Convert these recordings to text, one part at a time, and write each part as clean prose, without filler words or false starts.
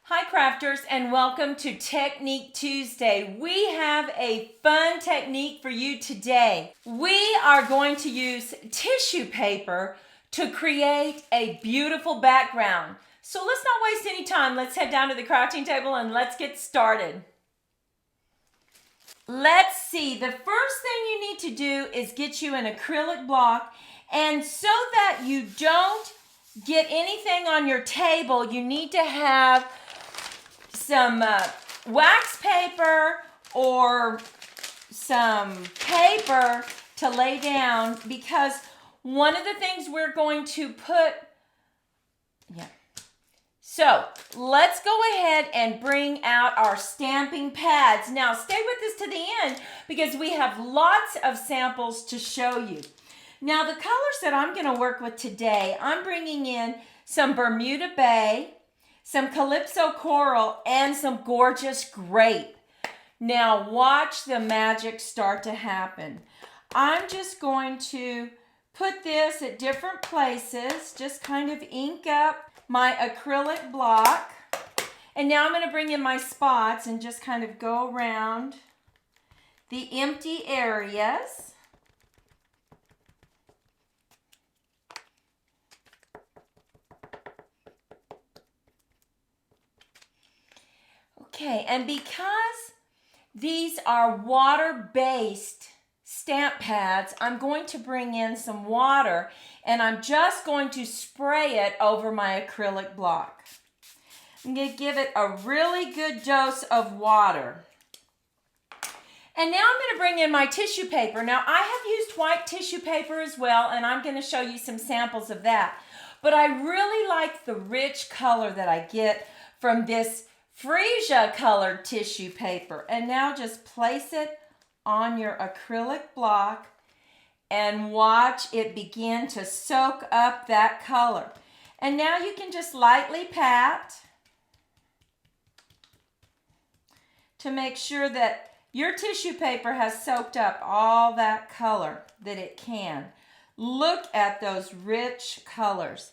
Hi crafters, and welcome to Technique Tuesday. We have a fun technique for you today. We are going to use tissue paper to create a beautiful background. So let's not waste any time. Let's head down to the crafting table and let's get started. Let's see, the first thing you need to do is get you an acrylic block, and so that you don't get anything on your table, you need to have some wax paper or some paper to lay down, because one of the things we're going to put, So let's go ahead and bring out our stamping pads. Now stay with us to the end because we have lots of samples to show you. Now the colors that I'm going to work with today, I'm bringing in some Bermuda Bay, some Calypso Coral, and some gorgeous grape. Now watch the magic start to happen. I'm just going to put this at different places, just kind of ink up my acrylic block. And now I'm going to bring in my spots and just kind of go around the empty areas. Okay, and because these are water-based stamp pads, I'm going to bring in some water and I'm just going to spray it over my acrylic block. I'm going to give it a really good dose of water. And now I'm going to bring in my tissue paper. Now I have used white tissue paper as well, and I'm going to show you some samples of that. But I really like the rich color that I get from this freesia colored tissue paper. And now just place it on your acrylic block and watch it begin to soak up that color. And now you can just lightly pat to make sure that your tissue paper has soaked up all that color that it can. Look at those rich colors.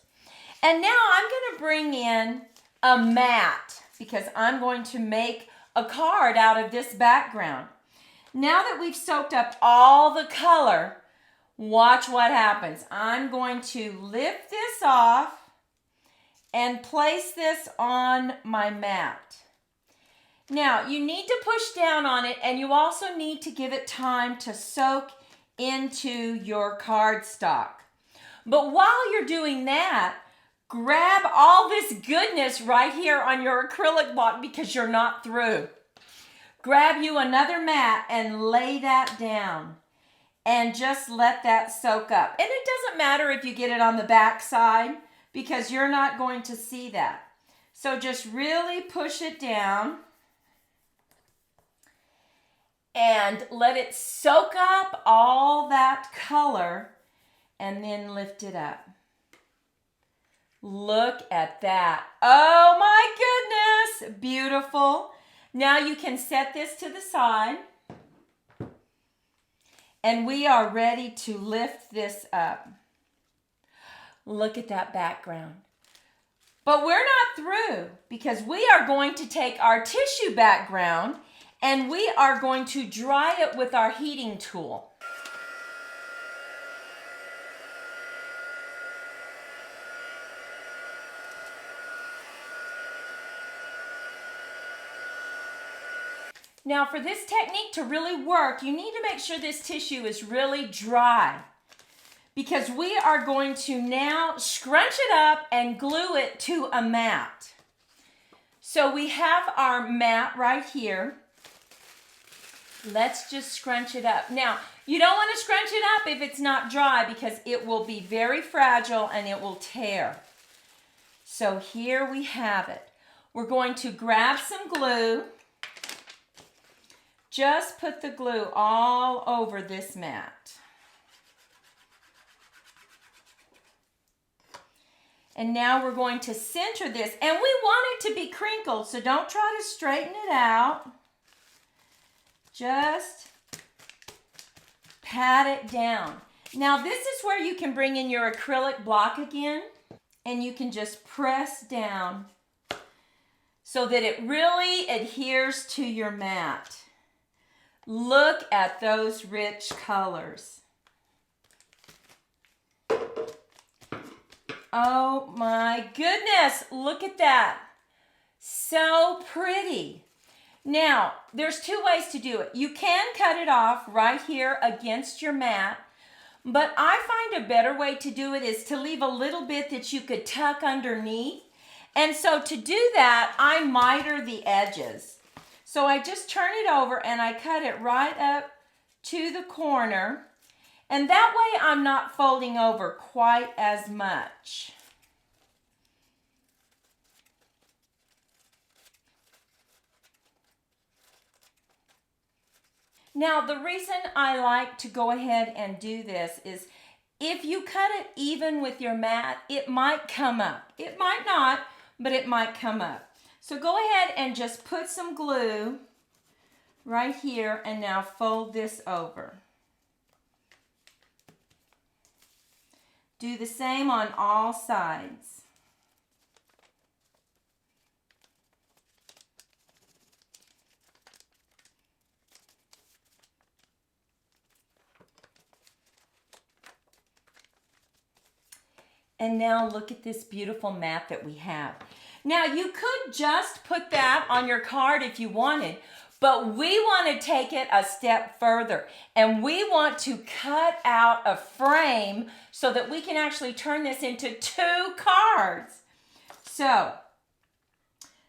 And now I'm going to bring in a mat, because I'm going to make a card out of this background. Now that we've soaked up all the color, watch what happens. I'm going to lift this off and place this on my mat. Now, you need to push down on it, and you also need to give it time to soak into your cardstock. But while you're doing that, grab all this goodness right here on your acrylic block, because you're not through. Grab you another mat and lay that down and just let that soak up. And it doesn't matter if you get it on the back side, because you're not going to see that. So just really push it down and let it soak up all that color, and then lift it up. Look at that. Oh my goodness, beautiful. Now you can set this to the side, and we are ready to lift this up. Look at that background. But we're not through, because we are going to take our tissue background and we are going to dry it with our heating tool. Now for this technique to really work, you need to make sure this tissue is really dry, because we are going to now scrunch it up and glue it to a mat. So we have our mat right here. Let's just scrunch it up. Now, you don't want to scrunch it up if it's not dry, because it will be very fragile and it will tear. So here we have it. We're going to grab some glue. Just put the glue all over this mat. And now we're going to center this. And we want it to be crinkled, so don't try to straighten it out. Just pat it down. Now this is where you can bring in your acrylic block again, and you can just press down so that it really adheres to your mat. Look at those rich colors. Oh my goodness, look at that. So pretty. Now, there's two ways to do it. You can cut it off right here against your mat, but I find a better way to do it is to leave a little bit that you could tuck underneath. And so to do that, I miter the edges. So I just turn it over and I cut it right up to the corner. And that way I'm not folding over quite as much. Now, the reason I like to go ahead and do this is if you cut it even with your mat, it might come up. It might not, but it might come up. So go ahead and just put some glue right here and now fold this over. Do the same on all sides. And now look at this beautiful mat that we have. Now you could just put that on your card if you wanted, but we want to take it a step further and we want to cut out a frame so that we can actually turn this into 2 cards. So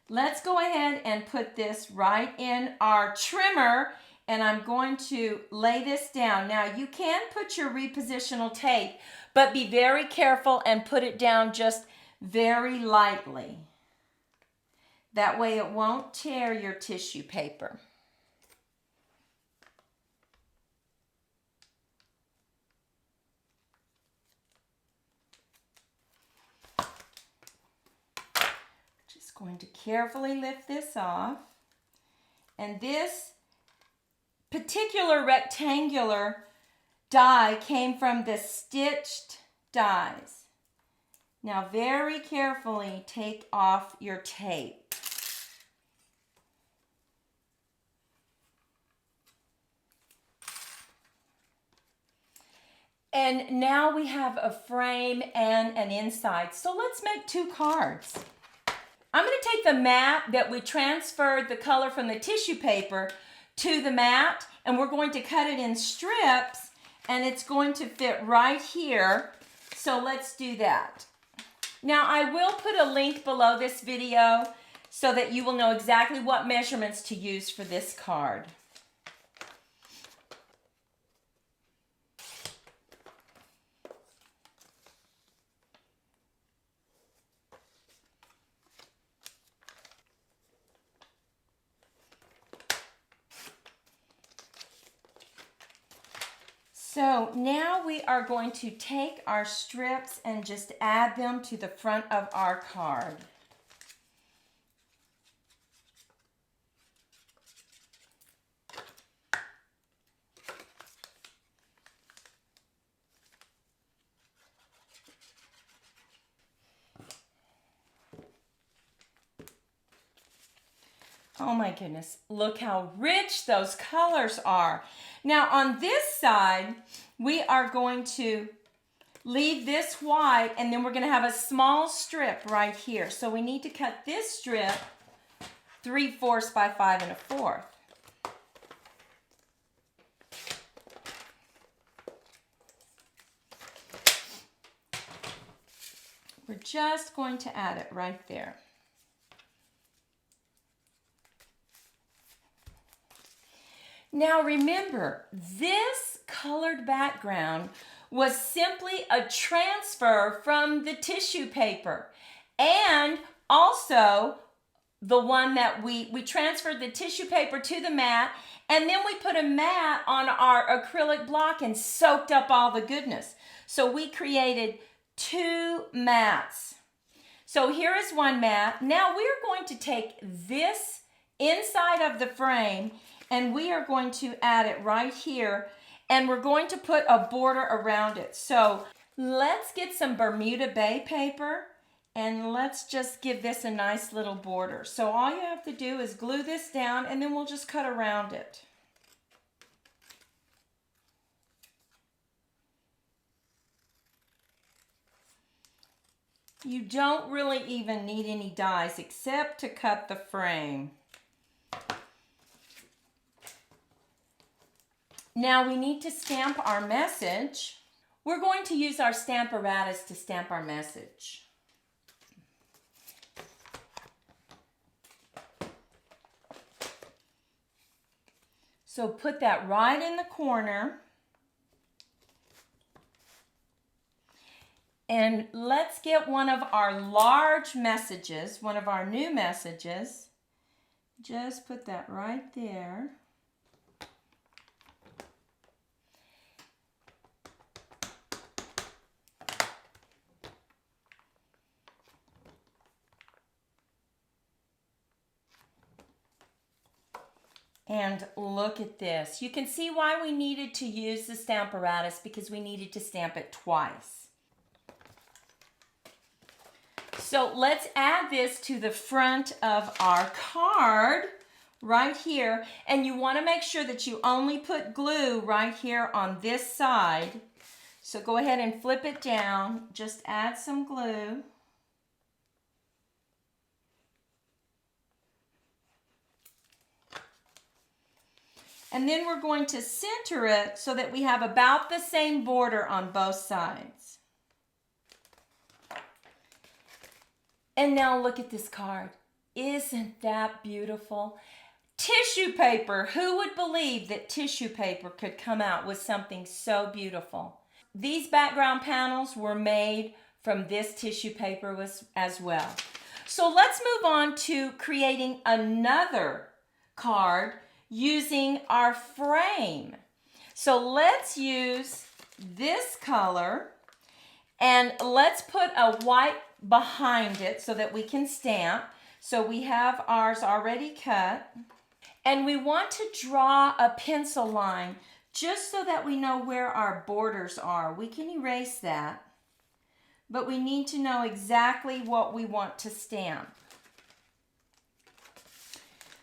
let's go ahead and put this right in our trimmer and I'm going to lay this down. Now you can put your repositional tape, but be very careful and put it down just very lightly. That way it won't tear your tissue paper. Just going to carefully lift this off. And this particular rectangular die came from the stitched dies. Now very carefully take off your tape. And now we have a frame and an inside. So let's make 2 cards. I'm going to take the mat that we transferred the color from the tissue paper to the mat, and we're going to cut it in strips, and it's going to fit right here. So let's do that. Now I will put a link below this video so that you will know exactly what measurements to use for this card. So now we are going to take our strips and just add them to the front of our card. Oh my goodness, look how rich those colors are. Now on this side, we are going to leave this white and then we're going to have a small strip right here. So we need to cut this strip 3/4 by 5 1/4. We're just going to add it right there. Now remember, this colored background was simply a transfer from the tissue paper. And also the one that we transferred the tissue paper to the mat, and then we put a mat on our acrylic block and soaked up all the goodness. So we created 2 mats. So here is one mat. Now we're going to take this inside of the frame and we are going to add it right here, and we're going to put a border around it. So let's get some Bermuda Bay paper And let's just give this a nice little border. So all you have to do is glue this down and then we'll just cut around it. You don't really even need any dies except to cut the frame. Now we need to stamp our message. We're going to use our stamp apparatus to stamp our message. So put that right in the corner. And let's get one of our large messages, one of our new messages. Just put that right there. And look at this. You can see why we needed to use the stamp apparatus, because we needed to stamp it twice. So let's add this to the front of our card right here. And you want to make sure that you only put glue right here on this side. So go ahead and flip it down. Just add some glue. And then we're going to center it so that we have about the same border on both sides. And now look at this card. Isn't that beautiful? Tissue paper. Who would believe that tissue paper could come out with something so beautiful? These background panels were made from this tissue paper as well. So let's move on to creating another card using our frame. So let's use this color and let's put a white behind it so that we can stamp. So we have ours already cut. And we want to draw a pencil line just so that we know where our borders are. We can erase that, but we need to know exactly what we want to stamp.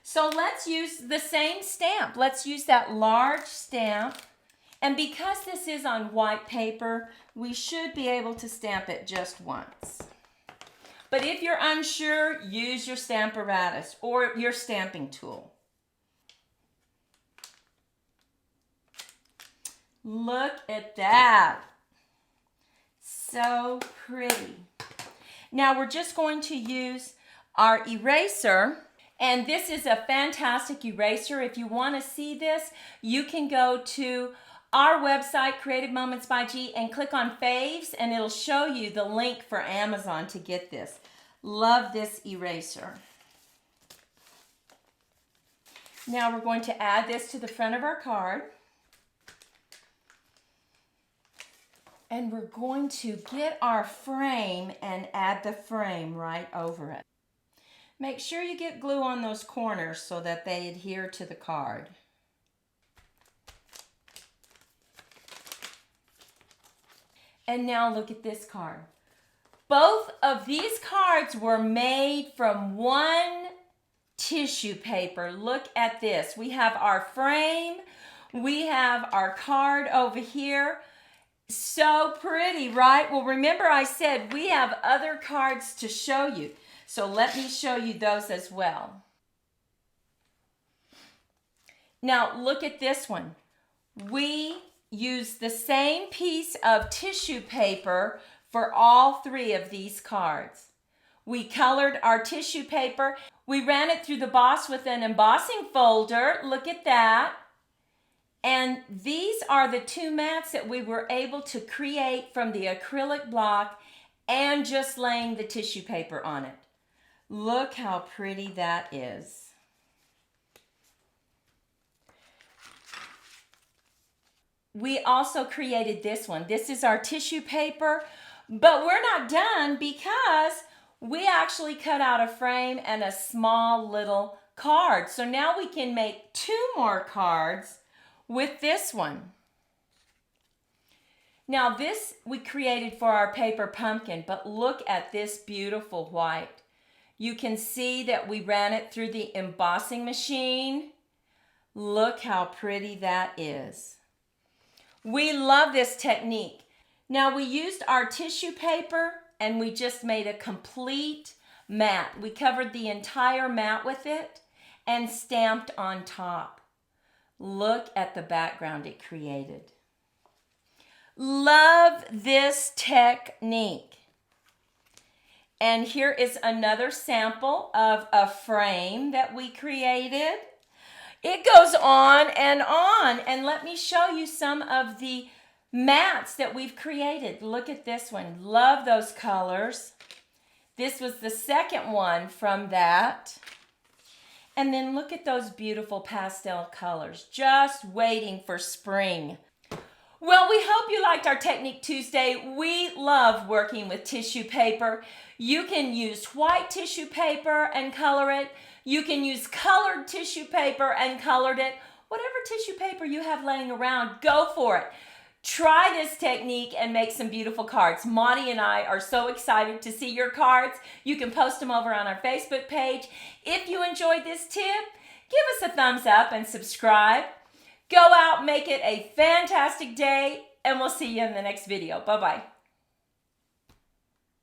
So let's use the same stamp. Let's use that large stamp. And because this is on white paper, we should be able to stamp it just once. But if you're unsure, use your stamp apparatus or your stamping tool. Look at that. So pretty. Now we're just going to use our eraser. And this is a fantastic eraser. If you want to see this, you can go to our website, Creative Moments by G, and click on Faves, and it'll show you the link for Amazon to get this. Love this eraser. Now we're going to add this to the front of our card. And we're going to get our frame and add the frame right over it. Make sure you get glue on those corners so that they adhere to the card. And now look at this card. Both of these cards were made from one tissue paper. Look at this. We have our frame. We have our card over here. So pretty, right? Well, remember I said we have other cards to show you. So let me show you those as well. Now look at this one. We used the same piece of tissue paper for all three of these cards. We colored our tissue paper. We ran it through the boss with an embossing folder. Look at that. And these are the two mats that we were able to create from the acrylic block and just laying the tissue paper on it. Look how pretty that is. We also created this one. This is our tissue paper, but we're not done because we actually cut out a frame and a small little card. So now we can make 2 more cards with this one. Now this we created for our paper pumpkin, but look at this beautiful white. You can see that we ran it through the embossing machine. Look how pretty that is. We love this technique. Now we used our tissue paper and we just made a complete mat. We covered the entire mat with it and stamped on top. Look at the background it created. Love this technique. And here is another sample of a frame that we created. It goes on. And let me show you some of the mats that we've created. Look at this one. Love those colors. This was the second one from that. And then look at those beautiful pastel colors, just waiting for spring. Well, we hope you liked our Technique Tuesday. We love working with tissue paper. You can use white tissue paper and color it. You can use colored tissue paper and colored it. Whatever tissue paper you have laying around, go for it. Try this technique and make some beautiful cards. Monty and I are so excited to see your cards. You can post them over on our Facebook page. If you enjoyed this tip, give us a thumbs up and subscribe. Go out, make it a fantastic day, and we'll see you in the next video. Bye-bye.